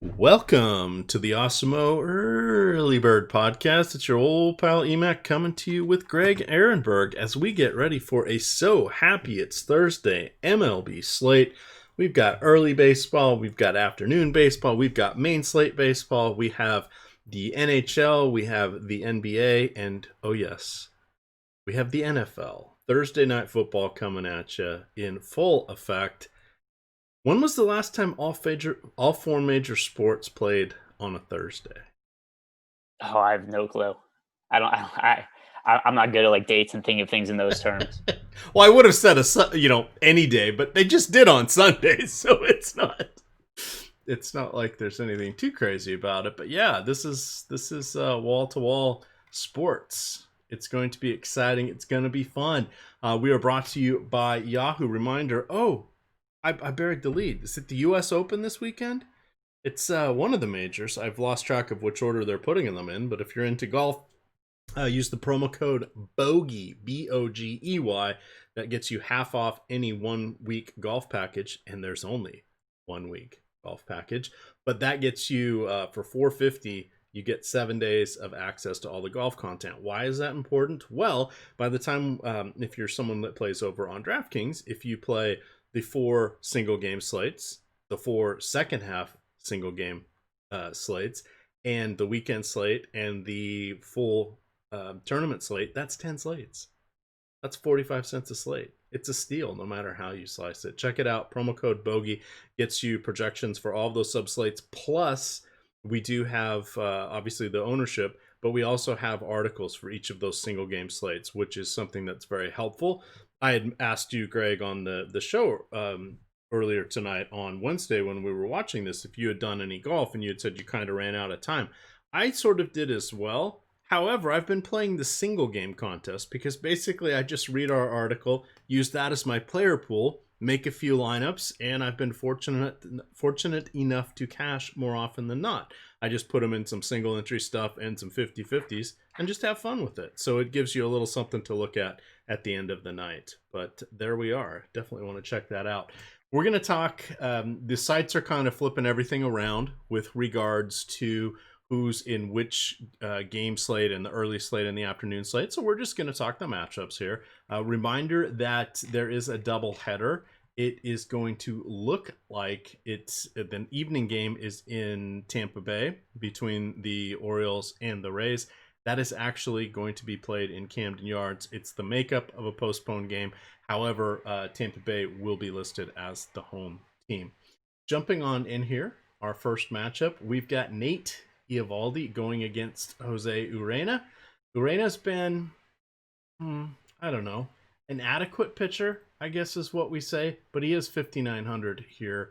Welcome to the Awesemo Early Bird Podcast. It's your old pal EMac coming to you with Greg Ehrenberg as we get ready for a So Happy It's Thursday MLB slate. We've got early baseball, we've got afternoon baseball, we've got main slate baseball, we have the NHL, we have the NBA, and oh yes, we have the NFL. Thursday Night Football coming at you in full effect. When was the last time all four major sports played on a Thursday? Oh, I have no clue. I'm not good at like dates and thinking of things in those terms. Well, I would have said any day, but they just did on Sundays, so it's not like there's anything too crazy about it. But yeah, this is wall to wall sports. It's going to be exciting. It's going to be fun. We are brought to you by Yahoo. Reminder. Oh, I buried the lead. Is it the U.S. Open this weekend? It's one of the majors. I've lost track of which order they're putting them in, but if you're into golf, use the promo code BOGEY, BOGEY. That gets you half off any 1 week golf package, and there's only 1 week golf package. But that gets you, for $450, you get 7 days of access to all the golf content. Why is that important? Well, by the time, if you're someone that plays over on DraftKings, if you play the 4 single game slates, the 4 second half single game slates, and the weekend slate, and the full tournament slate, that's 10 slates. That's 45 cents a slate. It's a steal no matter how you slice it. Check it out. Promo code BOGEY gets you projections for all of those sub slates. Plus, we do have obviously the ownership, but we also have articles for each of those single game slates, which is something that's very helpful. I had asked you, Greg, on the show earlier tonight on Wednesday when we were watching this, if you had done any golf, and you had said you kind of ran out of time. I sort of did as well. However, I've been playing the single game contest because basically I just read our article, use that as my player pool, make a few lineups, and I've been fortunate enough to cash more often than not. I just put them in some single entry stuff and some 50-50s and just have fun with it. So it gives you a little something to look at the end of the night. But there we are. Definitely want to check that out. We're going to talk, the sites are kind of flipping everything around with regards to who's in which game slate and the early slate and the afternoon slate. So we're just going to talk the matchups here. Reminder that there is a double header. It is going to look like it's the evening game is in Tampa Bay between the Orioles and the Rays. That is actually going to be played in Camden Yards. It's the makeup of a postponed game. However, Tampa Bay will be listed as the home team. Jumping on in here, our first matchup, we've got Nate Eovaldi going against Jose Urena. Urena's been, I don't know, an adequate pitcher, I guess is what we say, but he is 5,900 here.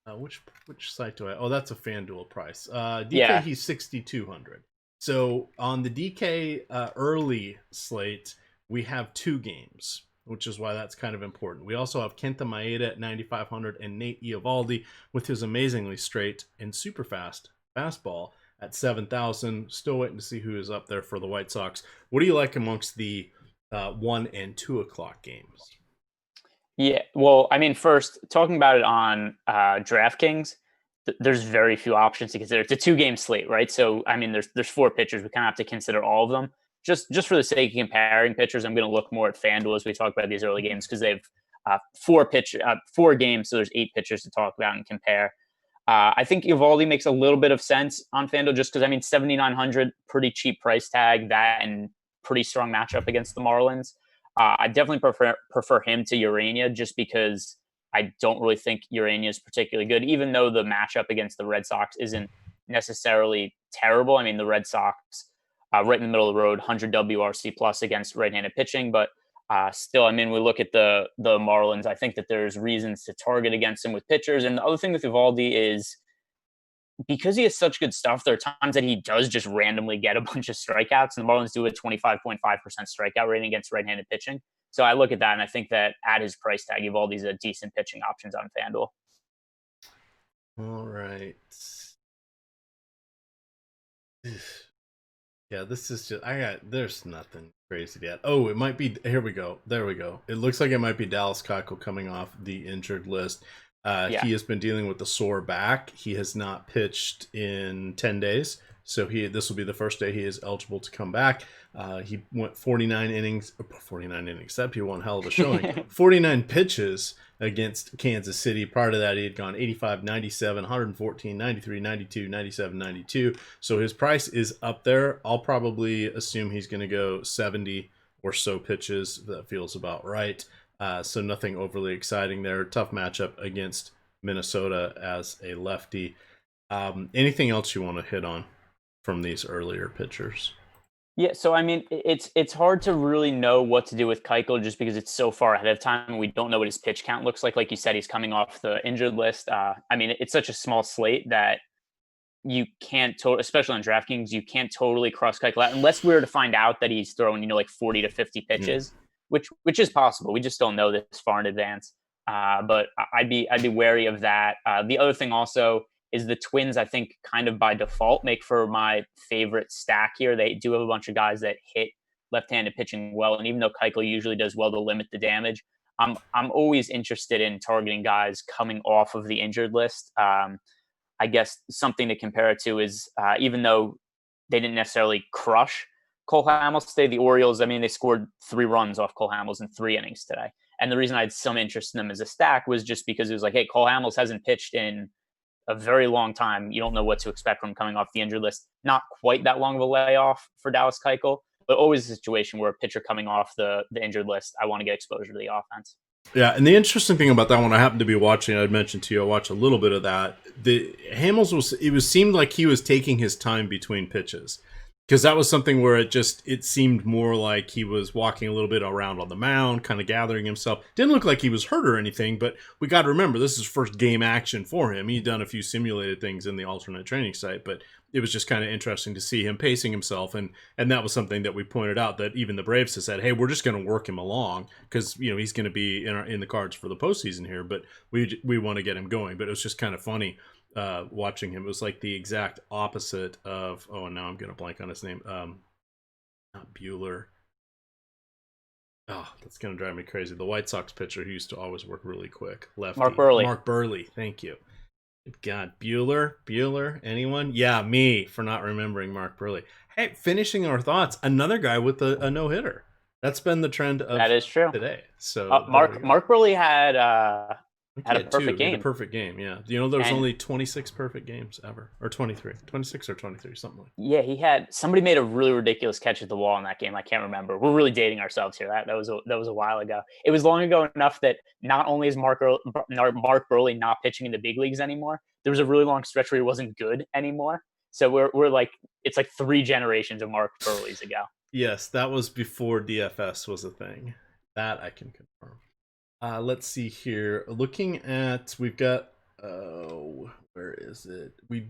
Which site do I? Oh, that's a FanDuel price. DK, Yeah. he's 6,200. So on the DK early slate, we have 2 games, which is why that's kind of important. We also have Kenta Maeda at 9,500 and Nate Eovaldi with his amazingly straight and super fast fastball at 7,000. Still waiting to see who is up there for the White Sox. What do you like amongst the 1 and 2 o'clock games? Yeah. Well, I mean, first, talking about it on DraftKings, there's very few options to consider. It's a 2-game slate, right? So, I mean, there's 4 pitchers. We kind of have to consider all of them. Just for the sake of comparing pitchers, I'm going to look more at FanDuel as we talk about these early games because they have 4 games, so there's 8 pitchers to talk about and compare. I think Eovaldi makes a little bit of sense on FanDuel just because, I mean, 7,900, pretty cheap price tag, that and pretty strong matchup against the Marlins. I definitely prefer him to Urania just because I don't really think Urania is particularly good, even though the matchup against the Red Sox isn't necessarily terrible. I mean, the Red Sox, right in the middle of the road, 100 WRC plus against right-handed pitching, but still, I mean, we look at the Marlins. I think that there's reasons to target against him with pitchers. And the other thing with Eovaldi is because he has such good stuff, there are times that he does just randomly get a bunch of strikeouts, and the Marlins do a 25.5% strikeout rating against right-handed pitching. So I look at that, and I think that at his price tag, Eovaldi's a decent pitching options on FanDuel. All right. Yeah, this is just, there's nothing crazy yet. Oh, it might be, here we go. There we go. It looks like it might be Dallas Cockle coming off the injured list. Yeah. He has been dealing with the sore back. He has not pitched in 10 days. So this will be the first day he is eligible to come back. He went 49 innings. 49 innings. That'd be one hell of a showing. 49 pitches against Kansas City. Prior to that, he had gone 85, 97, 114, 93, 92, 97, 92. So his price is up there. I'll probably assume he's going to go 70 or so pitches. That feels about right. So nothing overly exciting there. Tough matchup against Minnesota as a lefty. Anything else you want to hit on from these earlier pitchers? Yeah, so I mean, it's hard to really know what to do with Keuchel just because it's so far ahead of time and we don't know what his pitch count looks like. Like you said, he's coming off the injured list. I mean, it's such a small slate that you can't especially on DraftKings, you can't totally cross Keuchel out unless we were to find out that he's throwing, like 40 to 50 pitches, which is possible. We just don't know this far in advance. But I'd be wary of that. The other thing also is the Twins, I think, kind of by default make for my favorite stack here. They do have a bunch of guys that hit left-handed pitching well, and even though Keuchel usually does well to limit the damage, I'm always interested in targeting guys coming off of the injured list. I guess something to compare it to is even though they didn't necessarily crush Cole Hamels today, the Orioles, I mean, they scored 3 runs off Cole Hamels in 3 innings today. And the reason I had some interest in them as a stack was just because it was like, hey, Cole Hamels hasn't pitched in a very long time. You don't know what to expect from coming off the injured list. Not quite that long of a layoff for Dallas Keuchel, but always a situation where a pitcher coming off the injured list, I want to get exposure to the offense. Yeah, and the interesting thing about that one, I happened to be watching. I'd mentioned to you, I watched a little bit of that. The Hamels seemed like he was taking his time between pitches, because that was something where it seemed more like he was walking a little bit around on the mound, kind of gathering himself. Didn't look like he was hurt or anything, but we got to remember this is first game action for him. He'd done a few simulated things in the alternate training site, but it was just kind of interesting to see him pacing himself, and that was something that we pointed out, that even the Braves have said, hey, we're just going to work him along because he's going to be in the cards for the postseason here, but we want to get him going. But it was just kind of funny watching him. It was like the exact opposite of now I'm going to blank on his name. Not Bueller. Oh, that's going to drive me crazy. The White Sox pitcher who used to always work really quick. Lefty. Mark Burley. Mark Burley. Thank you. God, Bueller, anyone? Yeah, me for not remembering Mark Burley. Hey, finishing our thoughts, another guy with a no-hitter. That's been the trend of that is true today. So Mark Burley had a perfect game. A perfect game, yeah. There's only 26 perfect games ever, or 23, 26 or 23, something like that. Yeah, somebody made a really ridiculous catch at the wall in that game. I can't remember. We're really dating ourselves here. That was a while ago. It was long ago enough that not only is Mark Burley not pitching in the big leagues anymore, there was a really long stretch where he wasn't good anymore. So we're like, it's like 3 generations of Mark Burleys ago. Yes, that was before DFS was a thing. That I can confirm. Let's see here. Looking at, we've got, where is it? Let's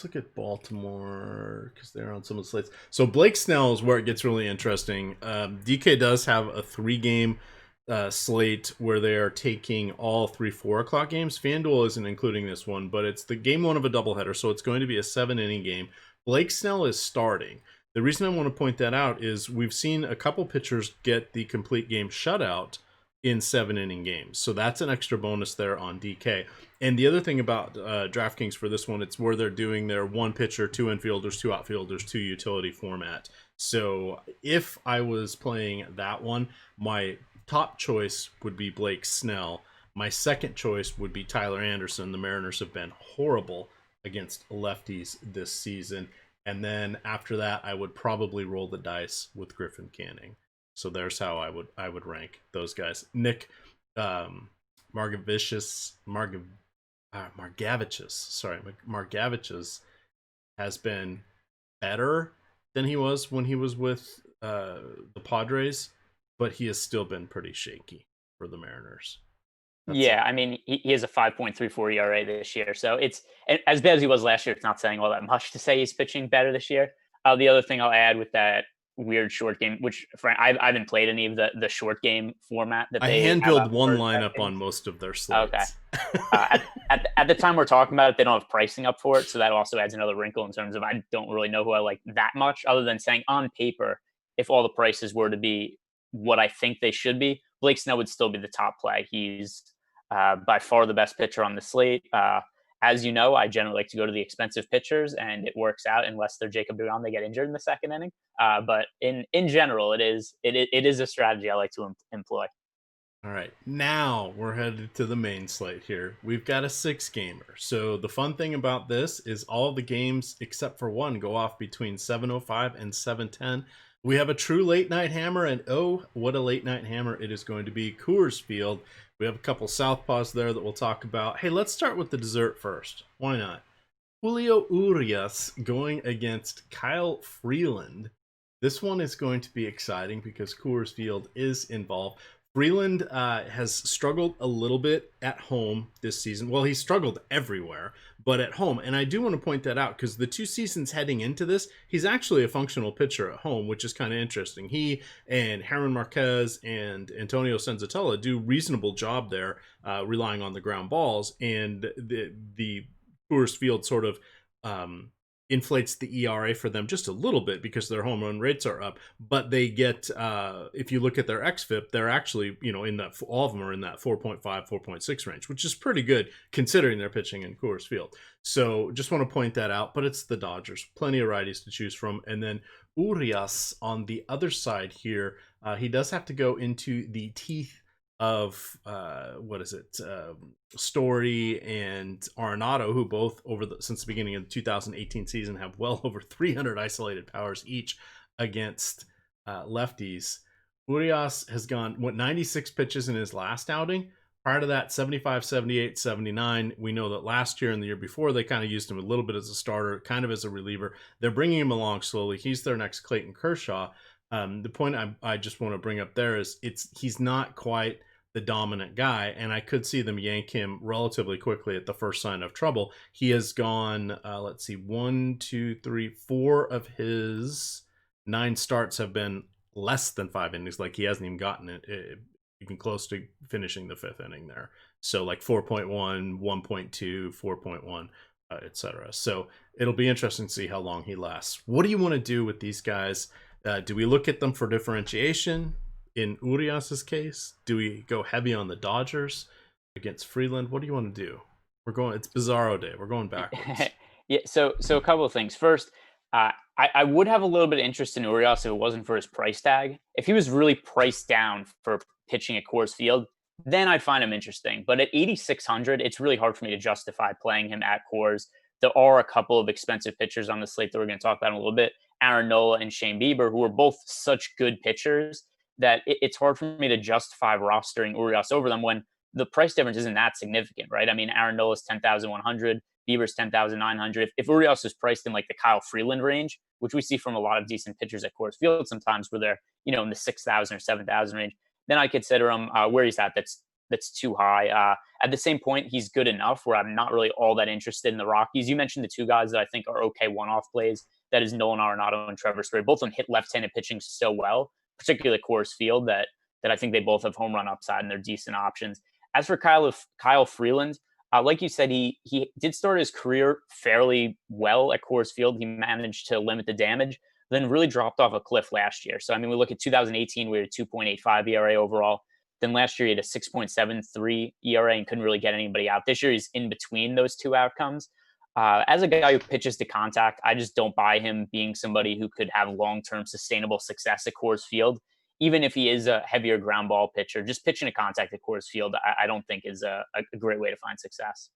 look at Baltimore because they're on some of the slates. So Blake Snell is where it gets really interesting. DK does have a 3-game slate where they are taking all 3 4:00 games. FanDuel isn't including this one, but it's the game 1 of a doubleheader, so it's going to be a 7-inning game. Blake Snell is starting. The reason I want to point that out is we've seen a couple pitchers get the complete game shutout in 7-inning games. So that's an extra bonus there on DK. And the other thing about DraftKings for this one, it's where they're doing their 1 pitcher, 2 infielders, 2 outfielders, 2 utility format. So if I was playing that one, my top choice would be Blake Snell. My second choice would be Tyler Anderson. The Mariners have been horrible against lefties this season. And then after that, I would probably roll the dice with Griffin Canning. So there's how I would rank those guys. Nick Margevicius has been better than he was when he was with the Padres, but he has still been pretty shaky for the Mariners. I mean, he has a 5.34 ERA this year. So it's as bad as he was last year. It's not saying all that much to say he's pitching better this year. The other thing I'll add with that weird short game, which I haven't played any of the short game format that they hand-build one lineup on most of their slates. Okay. At the time we're talking about it, they don't have pricing up for it. So that also adds another wrinkle in terms of I don't really know who I like that much other than saying on paper, if all the prices were to be what I think they should be, Blake Snell would still be the top play. He's by far the best pitcher on the slate. As you know, I generally like to go to the expensive pitchers, and it works out unless they're Jacob DeGrom, they get injured in the second inning. But in general, it is a strategy I like to employ. All right, now we're headed to the main slate here. We've got a 6-gamer. So the fun thing about this is all the games except for one go off between 7:05 and 7:10. We have a true late night hammer, and oh, what a late night hammer it is going to be. Coors Field. We have a couple southpaws there that we'll talk about. Hey, let's start with the dessert first. Why not? Julio Urias going against Kyle Freeland. This one is going to be exciting because Coors Field is involved. Freeland has struggled a little bit at home this season. Well, he's struggled everywhere, but at home. And I do want to point that out because the 2 seasons heading into this, he's actually a functional pitcher at home, which is kind of interesting. He and Heron Marquez and Antonio Senzatella do a reasonable job there, relying on the ground balls. And the Coors Field sort of inflates the ERA for them just a little bit because their home run rates are up, but they get, if you look at their xFIP, they're actually, in that, all of them are in that 4.5, 4.6 range, which is pretty good considering they're pitching in Coors Field. So just want to point that out, but it's the Dodgers, plenty of righties to choose from. And then Urias on the other side here, he does have to go into the teeth of Story and Arenado, who both since the beginning of the 2018 season have well over 300 isolated powers each against lefties. Urias has gone 96 pitches in his last outing. Prior to that, 75, 78, 79. We know that last year and the year before, they kind of used him a little bit as a starter, kind of as a reliever. They're bringing him along slowly. He's their next Clayton Kershaw. The point I just want to bring up there is he's not quite the dominant guy, and I could see them yank him relatively quickly at the first sign of trouble. He has gone, 1, 2, 3, 4 of his 9 starts have been less than 5 innings. Like he hasn't even gotten it even close to finishing the 5th inning there. So like 4.1, 1.2, 4.1, etc. So it'll be interesting to see how long he lasts. What do you want to do with these guys? Do we look at them for differentiation? In Urias's case, do we go heavy on the Dodgers against Freeland? What do you want to do? It's Bizarro Day. We're going backwards. Yeah. So a couple of things. First, I would have a little bit of interest in Urias if it wasn't for his price tag. If he was really priced down for pitching at Coors Field, then I'd find him interesting. But at 8,600, it's really hard for me to justify playing him at Coors. There are a couple of expensive pitchers on the slate that we're going to talk about in a little bit. Aaron Nola and Shane Bieber, who are both such good pitchers that it's hard for me to justify rostering Urias over them when the price difference isn't that significant, right? I mean, Aaron Nola's 10,100, Bieber's 10,900. If Urias is priced in like the Kyle Freeland range, which we see from a lot of decent pitchers at Coors Field sometimes where they're, in the 6,000 or 7,000 range, then I consider him where he's at. That's too high. At the same point, he's good enough where I'm not really all that interested in the Rockies. You mentioned the 2 guys that I think are okay one-off plays. That is Nolan Arenado and Trevor Story. Both of them hit left-handed pitching so well, particularly Coors Field, that I think they both have home run upside and they're decent options. As for Kyle Freeland, like you said, he did start his career fairly well at Coors Field. He managed to limit the damage, then really dropped off a cliff last year. So, I mean, we look at 2018, we had a 2.85 ERA overall. Then last year, he had a 6.73 ERA and couldn't really get anybody out. This year, he's in between those 2 outcomes. As a guy who pitches to contact, I just don't buy him being somebody who could have long-term sustainable success at Coors Field. Even if he is a heavier ground ball pitcher, just pitching to contact at Coors Field, I don't think is a great way to find success.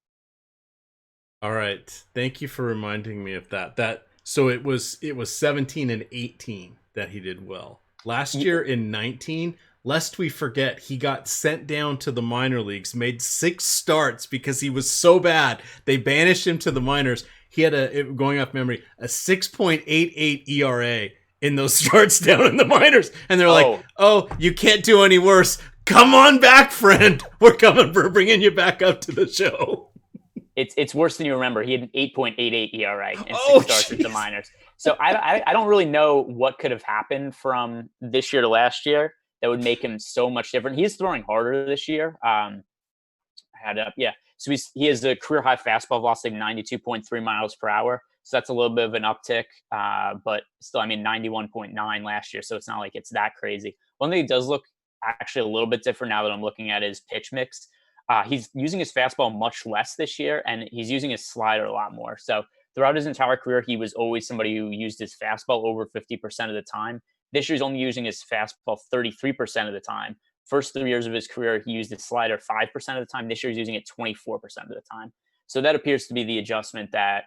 All right. Thank you for reminding me of that. So it was 17 and 18 that he did well. Last year in 19, lest we forget, he got sent down to the minor leagues, made 6 starts because he was so bad. They banished him to the minors. He had going off memory, a 6.88 ERA in those starts down in the minors. And they're like, oh, you can't do any worse. Come on back, friend. We're bringing you back up to the show. It's worse than you remember. He had an 8.88 ERA in 6 starts at the minors. So I don't really know what could have happened from this year to last year that would make him so much different. He's throwing harder this year. So he has a career high fastball velocity of 92.3 miles per hour. So that's a little bit of an uptick, but still, 91.9 last year. So it's not like it's that crazy. One thing that does look actually a little bit different now that I'm looking at his pitch mix. He's using his fastball much less this year, and he's using his slider a lot more. So throughout his entire career, he was always somebody who used his fastball over 50% of the time. This year, he's only using his fastball 33% of the time. First 3 years of his career, he used his slider 5% of the time. This year, he's using it 24% of the time. So that appears to be the adjustment that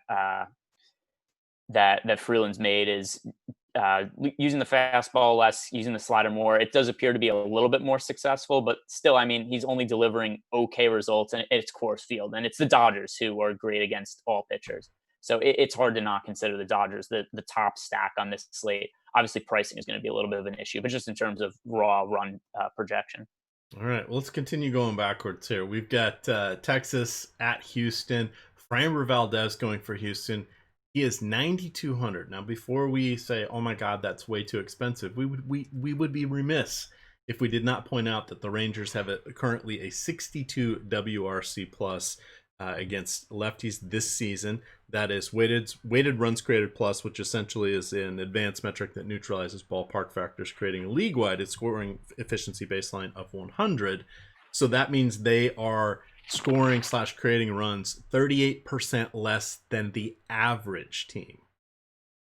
that Freeland's made, is using the fastball less, using the slider more. It does appear to be a little bit more successful, but still, I mean, he's only delivering okay results, and it's Coors Field, and it's the Dodgers who are great against all pitchers. So it's hard to not consider the Dodgers the top stack on this slate. Obviously, pricing is going to be a little bit of an issue, but just in terms of raw run projection. All right, well, let's continue going backwards here. We've got Texas at Houston. Framber Valdez going for Houston. He is 9,200. Now, before we say, "Oh my God, that's way too expensive," we would be remiss if we did not point out that the Rangers have currently a 62 WRC plus against lefties this season. That is weighted runs created plus, which essentially is an advanced metric that neutralizes ballpark factors, creating a league-wide scoring efficiency baseline of 100. So that means they are scoring/creating runs 38% less than the average team.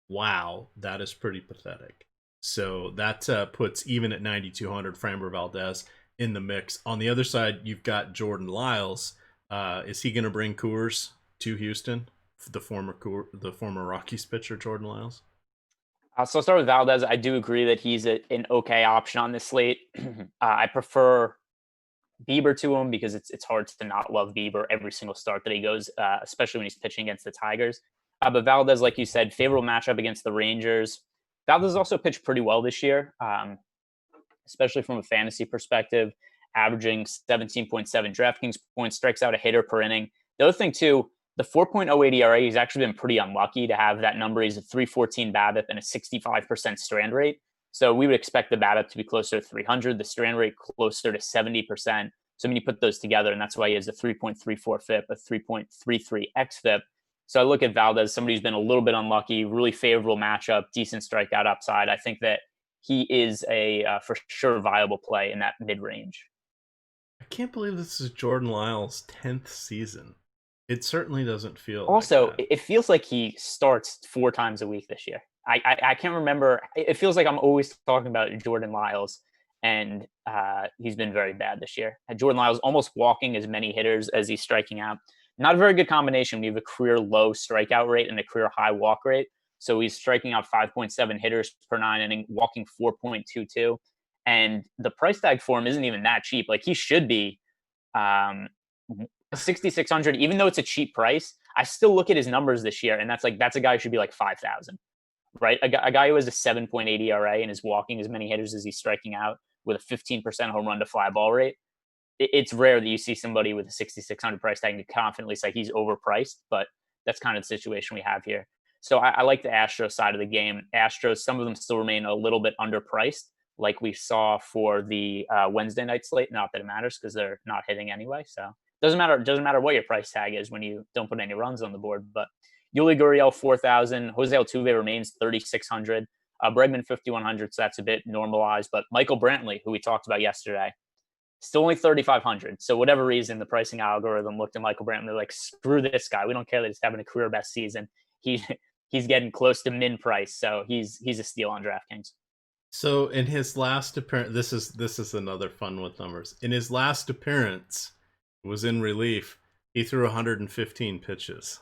Wow, that is pretty pathetic. So that puts, even at 9,200, Framber Valdez in the mix. On the other side, you've got Jordan Lyles. Is he going to bring Coors to Houston? The former Rockies pitcher, Jordan Lyles. So I'll start with Valdez. I do agree that he's an okay option on this slate. I prefer Bieber to him because it's hard to not love Bieber every single start that he goes, especially when he's pitching against the Tigers. But Valdez, like you said, favorable matchup against the Rangers. Valdez also pitched pretty well this year, especially from a fantasy perspective, averaging 17.7 DraftKings points, strikes out a hitter per inning. The other thing, too, the 4.08 ERA, he's actually been pretty unlucky to have that number. He's a 314 BABIP and a 65% strand rate. So we would expect the BABIP to be closer to 300, the strand rate closer to 70%. So I mean, you put those together, and that's why he has a 3.34 FIP, a 3.33 xFIP. So I look at Valdez, somebody who's been a little bit unlucky, really favorable matchup, decent strikeout upside. I think that he is a for sure viable play in that mid-range. I can't believe this is Jordan Lyles' 10th season. It certainly doesn't feel also like that. It feels like he starts 4 times a week this year. I can't remember. It feels like I'm always talking about Jordan Lyles, and he's been very bad this year. Jordan Lyles almost walking as many hitters as he's striking out. Not a very good combination. We have a career low strikeout rate and a career high walk rate. So he's striking out 5.7 hitters per 9 inning, walking 4.22. And the price tag for him isn't even that cheap. Like, he should be 6,600, even though it's a cheap price. I still look at his numbers this year, and that's a guy who should be like 5,000, right? A guy who has a 7.8 ERA and is walking as many hitters as he's striking out with a 15% home run to fly ball rate. It's rare that you see somebody with a 6,600 price tag and confidently say he's overpriced, but that's kind of the situation we have here. So I like the Astros side of the game. Astros, some of them still remain a little bit underpriced, like we saw for the Wednesday night slate. Not that it matters because they're not hitting anyway. So doesn't matter what your price tag is when you don't put any runs on the board. But Yuli Gurriel 4,000, Jose Altuve remains 3,600, Bregman 5,100. So that's a bit normalized. But Michael Brantley, who we talked about yesterday, still only 3,500. So whatever reason, the pricing algorithm looked at Michael Brantley, they're like, screw this guy. We don't care that he's having a career best season. He's getting close to min price, so he's a steal on DraftKings. So in his last appearance, this is another fun with numbers. In his last appearance, it was in relief. He threw 115 pitches.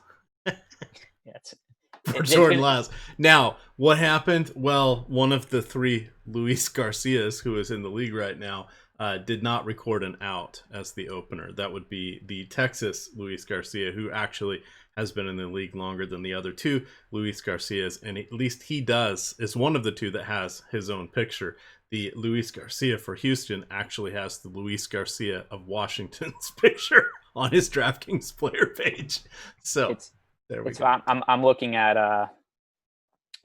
For Jordan Lyles. Now, what happened? Well, one of the 3 Luis Garcias, who is in the league right now, did not record an out as the opener. That would be the Texas Luis Garcia, who actually has been in the league longer than the other 2 Luis Garcias, and at least he is one of the 2 that has his own picture. The Luis Garcia for Houston actually has the Luis Garcia of Washington's picture on his DraftKings player page. So there we go. I'm looking at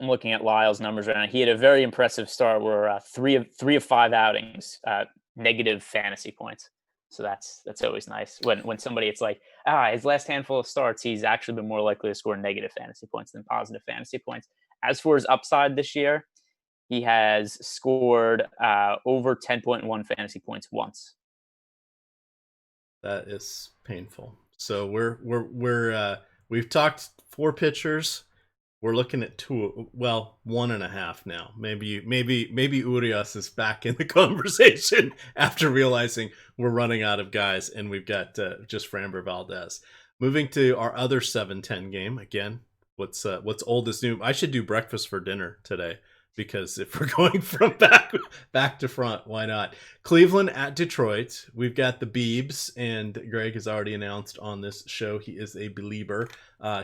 Lyle's numbers right now. He had a very impressive start where 3 of 5 outings, negative fantasy points. So that's always nice when somebody, it's like, his last handful of starts, he's actually been more likely to score negative fantasy points than positive fantasy points. As for his upside this year, he has scored over 10.1 fantasy points once. That is painful. So we've talked 4 pitchers. We're looking at 2, well, 1.5 now. Maybe Urias is back in the conversation after realizing we're running out of guys and we've got just Framber Valdez. Moving to our other 7-10 game again. What's old is new. I should do breakfast for dinner today, because if we're going from back to front, why not? Cleveland at Detroit. We've got the Beebs, and Greg has already announced on this show he is a believer.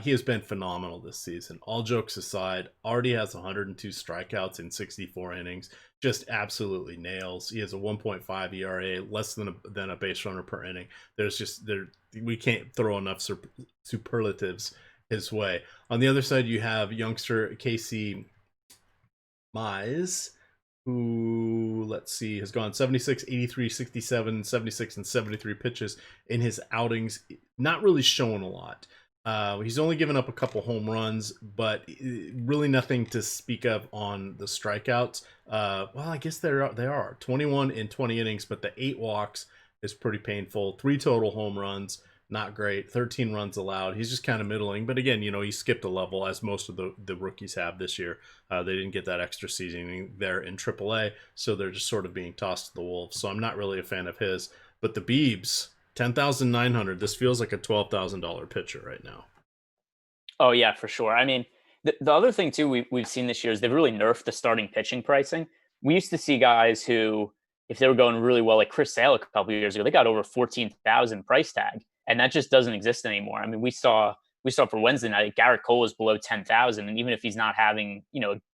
He has been phenomenal this season. All jokes aside, already has 102 strikeouts in 64 innings. Just absolutely nails. He has a 1.5 ERA, less than a base runner per inning. We can't throw enough superlatives his way. On the other side, you have youngster Casey Mize, who, let's see, has gone 76, 83, 67, 76, and 73 pitches in his outings. Not really showing a lot. He's only given up a couple home runs, but really nothing to speak of on the strikeouts. Well, I guess they are 21 in 20 innings, but the 8 walks is pretty painful. 3 total home runs. Not great. 13 runs allowed. He's just kind of middling. But again, he skipped a level, as most of the rookies have this year. They didn't get that extra seasoning there in AAA, so they're just sort of being tossed to the wolves. So I'm not really a fan of his. But the Beebs, 10,900. This feels like a $12,000 pitcher right now. Oh, yeah, for sure. I mean, the other thing, too, we've seen this year is they've really nerfed the starting pitching pricing. We used to see guys who, if they were going really well, like Chris Sale a couple of years ago, they got over 14,000 price tag. And that just doesn't exist anymore. I mean, we saw for Wednesday night, Garrett Cole is below 10,000. And even if he's not having,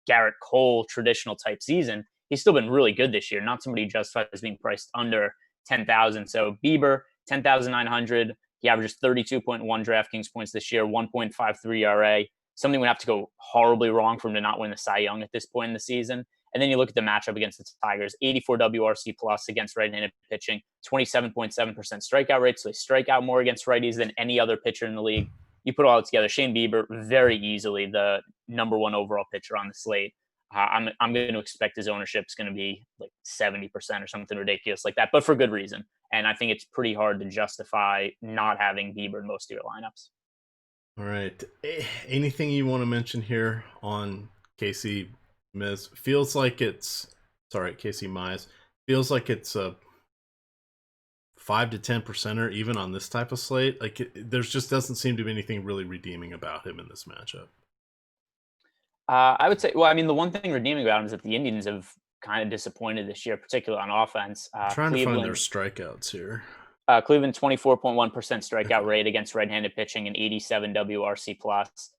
Garrett Cole traditional type season, he's still been really good this year. Not somebody justified as being priced under 10,000. So Bieber, 10,900. He averages 32.1 DraftKings points this year, 1.53 ERA. Something would have to go horribly wrong for him to not win the Cy Young at this point in the season. And then you look at the matchup against the Tigers, 84 WRC plus against right-handed pitching, 27.7% strikeout rate. So they strike out more against righties than any other pitcher in the league. You put all that together, Shane Bieber, very easily the number 1 overall pitcher on the slate. I'm going to expect his ownership is going to be like 70% or something ridiculous like that, but for good reason. And I think it's pretty hard to justify not having Bieber in most of your lineups. All right. Anything you want to mention here on Casey Mize? Feels like it's Casey Mize. Feels like it's a 5 to 10%er even on this type of slate. Like there's just doesn't seem to be anything really redeeming about him in this matchup. I would say, well, I mean, the one thing redeeming about him is that the Indians have kind of disappointed this year, particularly on offense. Trying to find their strikeouts here. Cleveland 24.1% strikeout rate against right-handed pitching and 87 WRC plus.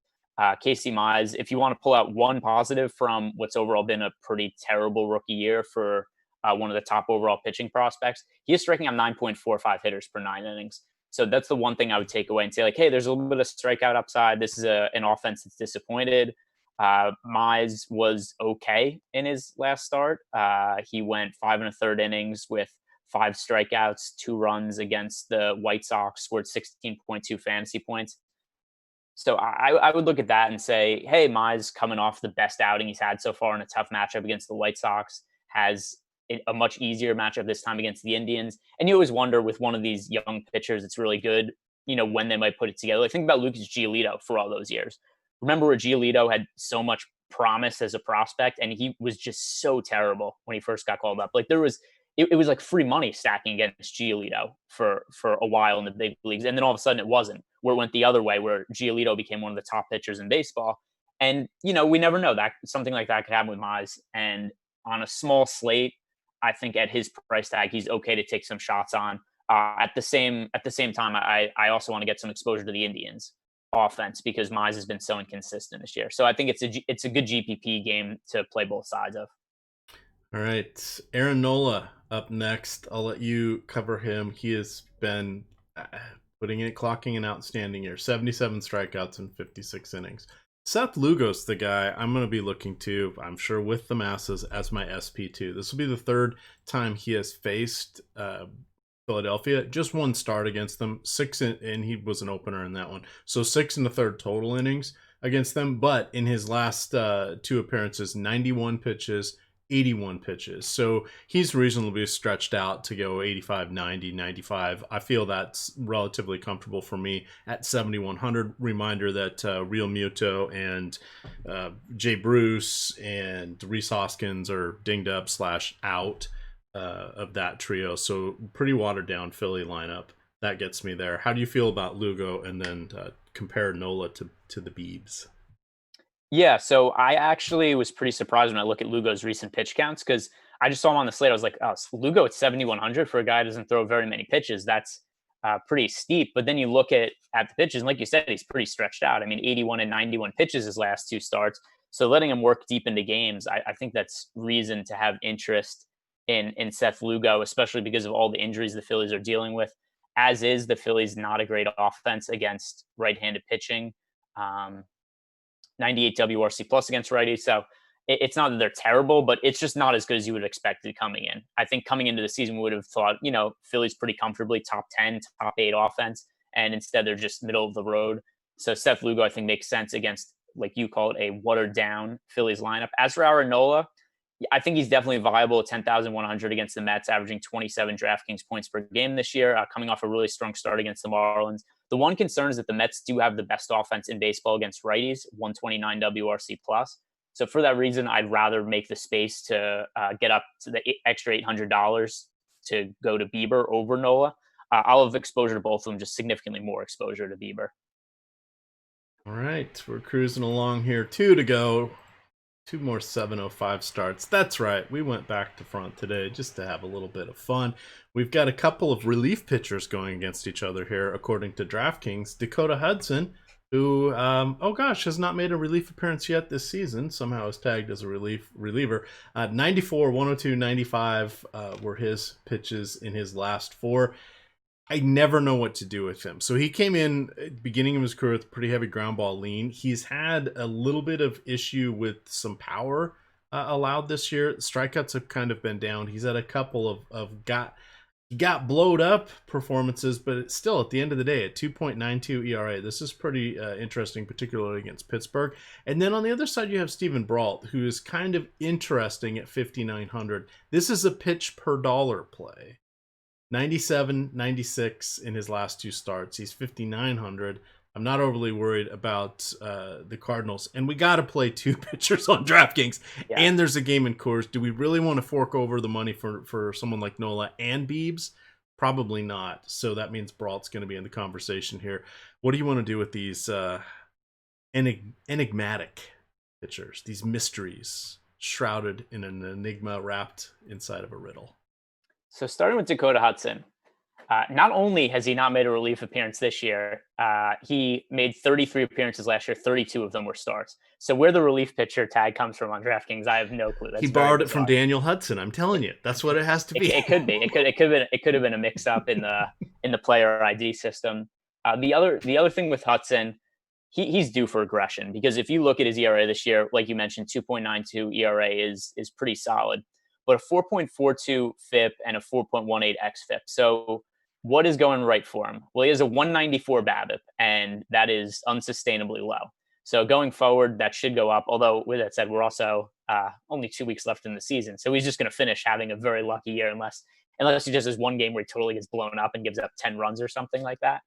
Casey Mize, if you want to pull out one positive from what's overall been a pretty terrible rookie year for one of the top overall pitching prospects, he is striking out 9.45 hitters per 9 innings. So that's the one thing I would take away and say, like, hey, there's a little bit of strikeout upside. This is an offense that's disappointed. Mize was okay in his last start. He went 5 1/3 innings with 5 strikeouts, 2 runs against the White Sox, scored 16.2 fantasy points. So I would look at that and say, hey, Mize coming off the best outing he's had so far in a tough matchup against the White Sox, has a much easier matchup this time against the Indians. And you always wonder with one of these young pitchers, it's really good, when they might put it together. Like think about Lucas Giolito for all those years. Remember where Giolito had so much promise as a prospect, and he was just so terrible when he first got called up. Like there was, it was like free money stacking against Giolito for a while in the big leagues. And then all of a sudden it wasn't, where it went the other way, where Giolito became one of the top pitchers in baseball. And, we never know that something like that could happen with Mize. And on a small slate, I think at his price tag, he's okay to take some shots on. At the same time, I also want to get some exposure to the Indians offense because Mize has been so inconsistent this year. So I think it's a good GPP game to play both sides of. All right, Aaron Nola up next. I'll let you cover him. He has been clocking an outstanding year. 77 strikeouts in 56 innings. Seth Lugo's the guy I'm going to be looking to, I'm sure, with the masses as my SP2. This will be the 3rd time he has faced Philadelphia. Just 1 start against them, 6 and he was an opener in that one. So 6 1/3 total innings against them. But in his last 2 appearances, 91 pitches, 81 pitches. So he's reasonably stretched out to go 85, 90, 95. I feel that's relatively comfortable for me at 7,100. Reminder that Real Muto and Jay Bruce and Reese Hoskins are dinged up / out of that trio. So pretty watered down Philly lineup. That gets me there. How do you feel about Lugo, and then compare Nola to the Beebs? Yeah, so I actually was pretty surprised when I look at Lugo's recent pitch counts, because I just saw him on the slate. I was like, oh, Lugo at 7,100 for a guy who doesn't throw very many pitches. That's pretty steep. But then you look at the pitches, and like you said, he's pretty stretched out. I mean, 81 and 91 pitches his last two starts. So letting him work deep into games, I think that's reason to have interest in Seth Lugo, especially because of all the injuries the Phillies are dealing with. As is, the Phillies not a great offense against right-handed pitching. 98 WRC plus against righties. So it's not that they're terrible, but it's just not as good as you would have expected coming in. I think coming into the season, we would have thought, Philly's pretty comfortably top 10, top 8 offense. And instead they're just middle of the road. So Seth Lugo, I think, makes sense against, like you call it, a watered down Phillies lineup. As for Aaron Nola, I think he's definitely viable at 10,100 against the Mets, averaging 27 DraftKings points per game this year, coming off a really strong start against the Marlins. The one concern is that the Mets do have the best offense in baseball against righties, 129 WRC plus. So for that reason, I'd rather make the space to get up to the extra $800 to go to Bieber over Nola. I'll have exposure to both of them, just significantly more exposure to Bieber. All right, we're cruising along here. 2 to go. 2 more 7:05 starts. That's right. We went back to front today just to have a little bit of fun. We've got a couple of relief pitchers going against each other here, according to DraftKings. Dakota Hudson, who, has not made a relief appearance yet this season. Somehow is tagged as a reliever. 94, 102, 95 were his pitches in his last 4. I never know what to do with him. So he came in at the beginning of his career with pretty heavy ground ball lean. He's had a little bit of issue with some power allowed this year. Strikeouts have kind of been down. He's had a couple of got blowed up performances, but it's still, at the end of the day, at 2.92 ERA. This is pretty interesting, particularly against Pittsburgh. And then on the other side, you have Steven Brault, who is kind of interesting at 5,900. This is a pitch per dollar play. 97, 96 in his last 2 starts. He's 5,900. I'm not overly worried about the Cardinals. And we got to play 2 pitchers on DraftKings. Yeah. And there's a game in Coors. Do we really want to fork over the money for someone like Nola and Biebs? Probably not. So that means Brault's going to be in the conversation here. What do you want to do with these enigmatic pitchers, these mysteries shrouded in an enigma wrapped inside of a riddle? So starting with Dakota Hudson, not only has he not made a relief appearance this year, he made 33 appearances last year. 32 of them were starts. So where the relief pitcher tag comes from on DraftKings, I have no clue. He borrowed it from Daniel Hudson. I'm telling you, that's what it has to be. It could be. It could have been a mix up in the player ID system. The other thing with Hudson, he's due for regression, because if you look at his ERA this year, like you mentioned, 2.92 ERA is pretty solid, but a 4.42 FIP and a 4.18 xFIP. So what is going right for him? Well, he has a 194 BABIP, and that is unsustainably low. So going forward, that should go up. Although with that said, we're also only 2 weeks left in the season. So he's just going to finish having a very lucky year unless he just has one game where he totally gets blown up and gives up 10 runs or something like that.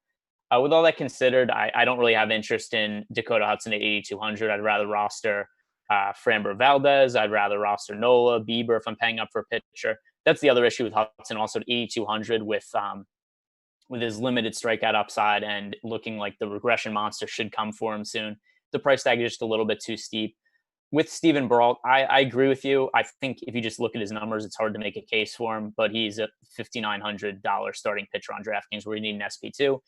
With all that considered, I don't really have interest in Dakota Hudson at 8,200. I'd rather roster Framber Valdez. I'd rather roster Nola, Bieber if I'm paying up for a pitcher. That's the other issue with Hudson, also at 8,200 with his limited strikeout upside and looking like the regression monster should come for him soon. The price tag is just a little bit too steep. With Steven Brault, I agree with you. I think if you just look at his numbers, it's hard to make a case for him, but he's a $5,900 starting pitcher on DraftKings where you need an SP2.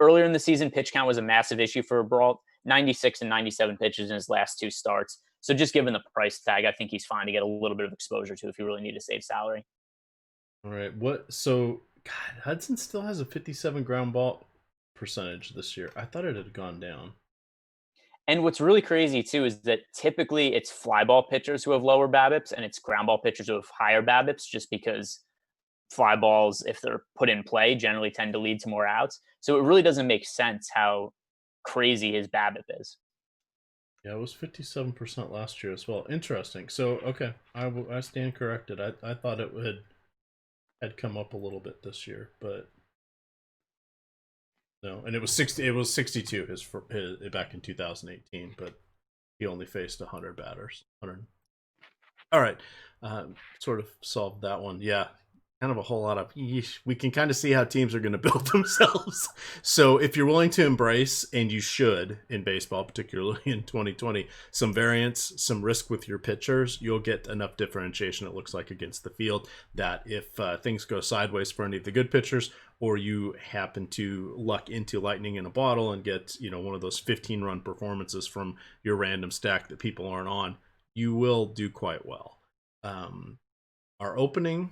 Earlier in the season, pitch count was a massive issue for Brault. 96 and 97 pitches in his last 2 starts. So just given the price tag, I think he's fine to get a little bit of exposure to if you really need to save salary. All right. So, God, Hudson still has a 57 ground ball percentage this year. I thought it had gone down. And what's really crazy, too, is that typically it's fly ball pitchers who have lower BABIPs and it's ground ball pitchers who have higher BABIPs, just because fly balls, if they're put in play, generally tend to lead to more outs. So it really doesn't make sense how crazy his BABIP is. Yeah, it was 57% last year as well. Interesting. So, okay, I stand corrected. I thought it had come up a little bit this year, but no. And it was 60. It was 62 his back in 2018, but he only faced 100 batters. 100. All right, sort of solved that one. Yeah, kind of a whole lot of yeesh. We can kind of see how teams are going to build themselves. So if you're willing to embrace, and you should in baseball, particularly in 2020, some variance, some risk with your pitchers, you'll get enough differentiation, it looks like, against the field, that if things go sideways for any of the good pitchers, or you happen to luck into lightning in a bottle and get, one of those 15-run performances from your random stack that people aren't on, you will do quite well. Our opening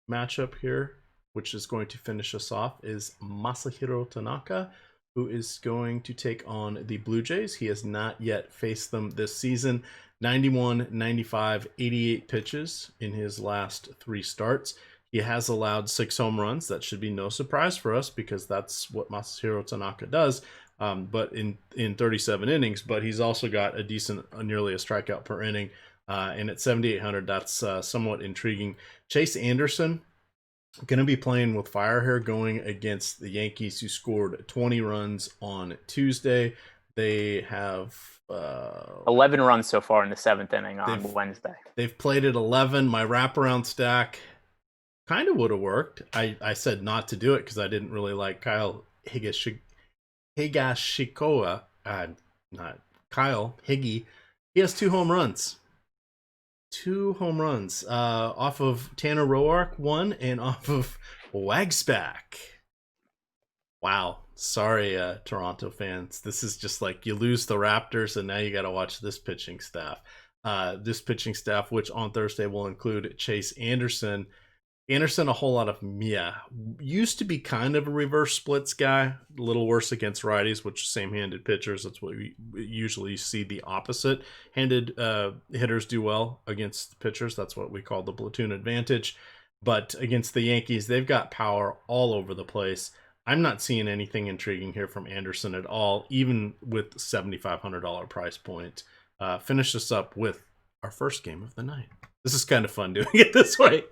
matchup here, which is going to finish us off, is Masahiro Tanaka, who is going to take on the Blue Jays. He has not yet faced them this season. 91, 95, 88 pitches in his last 3 starts. He has allowed 6 home runs. That should be no surprise for us, because that's what Masahiro Tanaka does. But in 37 innings, but he's also got a decent, nearly a strikeout per inning. And at 7,800, that's somewhat intriguing. Chase Anderson going to be playing with fire here, going against the Yankees, who scored 20 runs on Tuesday. They have 11 runs so far in the 7th inning on Wednesday. They've played at 11. My wraparound stack kind of would have worked. I said not to do it because I didn't really like Kyle Higashikoa. Not Kyle Higgy. He has 2 home runs. 2 home runs off of Tanner Roark, 1, and off of Wagsback. Wow. Sorry, Toronto fans. This is just like, you lose the Raptors, and now you got to watch this pitching staff. This pitching staff, which on Thursday will include Chase Anderson. Anderson, a whole lot of used to be kind of a reverse splits guy, a little worse against righties, which same-handed pitchers. That's what we usually see. The opposite-handed hitters do well against pitchers. That's what we call the platoon advantage. But against the Yankees, they've got power all over the place. I'm not seeing anything intriguing here from Anderson at all, even with $7,500 price point. Finish this up with our first game of the night. This is kind of fun doing it this way.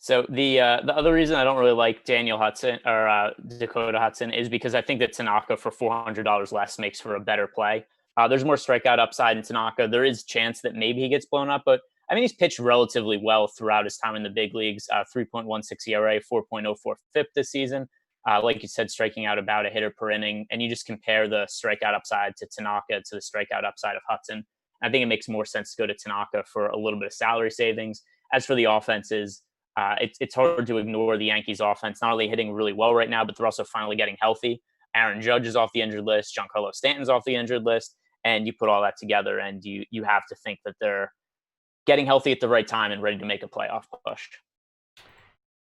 So the other reason I don't really like Daniel Hudson or Dakota Hudson is because I think that Tanaka for $400 less makes for a better play. There's more strikeout upside in Tanaka. There is a chance that maybe he gets blown up, but I mean, he's pitched relatively well throughout his time in the big leagues. 3.16 ERA, 4.04 FIP this season. Like you said, striking out about a hitter per inning, and you just compare the strikeout upside to Tanaka to the strikeout upside of Hudson. I think it makes more sense to go to Tanaka for a little bit of salary savings. As for the offenses, it's hard to ignore the Yankees offense, not only hitting really well right now, but they're also finally getting healthy. Aaron Judge is off the injured list. Giancarlo Stanton's off the injured list. And you put all that together, and you have to think that they're getting healthy at the right time and ready to make a playoff push.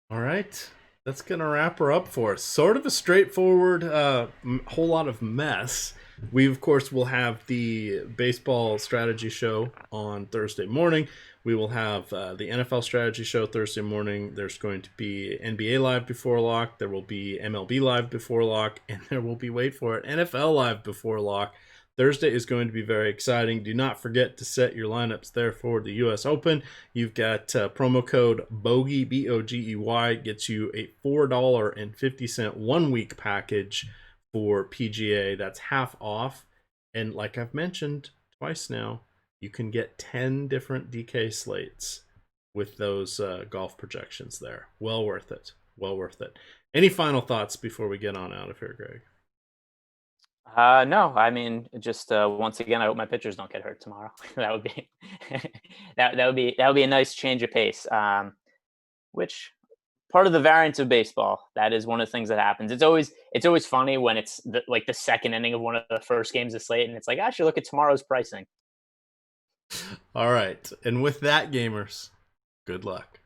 All right. That's going to wrap her up for us. Sort of a straightforward, whole lot of mess. We, of course, will have the baseball strategy show on Thursday morning. We will have the NFL strategy show Thursday morning. There's going to be NBA Live before lock. There will be MLB Live before lock. And there will be, wait for it, NFL Live before lock. Thursday is going to be very exciting. Do not forget to set your lineups there for the U.S. Open. You've got promo code BOGEY, B-O-G-E-Y, gets you a $4.50 one-week package for PGA. That's half off. And like I've mentioned twice now, you can get 10 different DK slates with those golf projections there. Well worth it. Well worth it. Any final thoughts before we get on out of here, Greg? No, I mean, just once again, I hope my pitchers don't get hurt tomorrow. That would be that would be a nice change of pace. Which part of the variance of baseball, that is one of the things that happens. It's always funny when it's like the second inning of one of the first games of slate, and it's like, actually, look at tomorrow's pricing. All right, and with that, gamers, good luck.